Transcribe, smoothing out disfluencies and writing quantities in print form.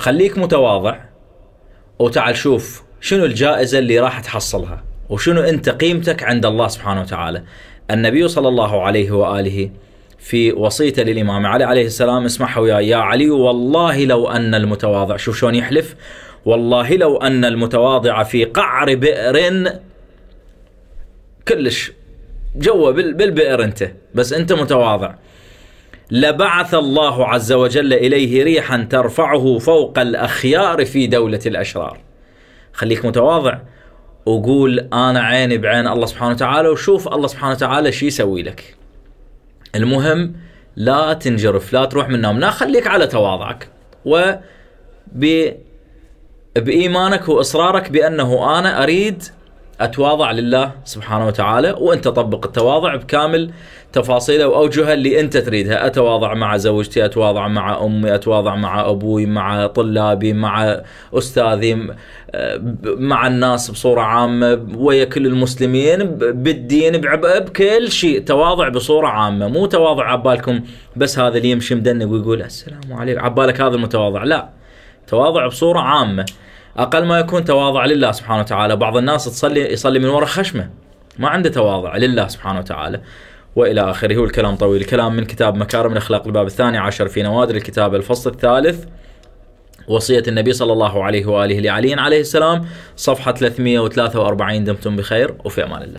خليك متواضع، وتعال شوف شنو الجائزة اللي راح تحصلها، وشنو أنت قيمتك عند الله سبحانه وتعالى. النبي صلى الله عليه وآله في وصيته للإمام علي عليه السلام، اسمعها وياي: يا علي والله لو أن المتواضع، شوف شلون يحلف، والله لو أن المتواضع في قعر بئر، كلش جوا بالبئر انت، بس انت متواضع، لبعث الله عز وجل إليه ريحا ترفعه فوق الأخيار في دولة الأشرار. خليك متواضع وقول أنا عيني بعين الله سبحانه وتعالى، وشوف الله سبحانه وتعالى شي يسوي لك. المهم لا تنجرف، لا تروح من النوم، لا، خليك على تواضعك بإيمانك وإصرارك بأنه أنا أريد أتواضع لله سبحانه وتعالى، وأنت طبق التواضع بكامل تفاصيله وأوجهه اللي أنت تريدها. أتواضع مع زوجتي، أتواضع مع أمي، أتواضع مع أبوي، مع طلابي، مع أستاذي، مع الناس بصورة عامة، ويا كل المسلمين بالدين، بكل شيء. تواضع بصورة عامة، مو تواضع عبالكم بس هذا اللي يمشي مدنق ويقول السلام عليكم، عبالك هذا المتواضع، لا، تواضع بصورة عامة. أقل ما يكون تواضع لله سبحانه وتعالى. بعض الناس يصلي من وراء خشمه، ما عنده تواضع لله سبحانه وتعالى، وإلى آخره. والكلام طويل. الكلام من كتاب مكارم الأخلاق الباب 12 في نوادر الكتاب الفصل 3، وصية النبي صلى الله عليه وآله لعلي عليه السلام، صفحة 343. دمتم بخير وفي أمان الله.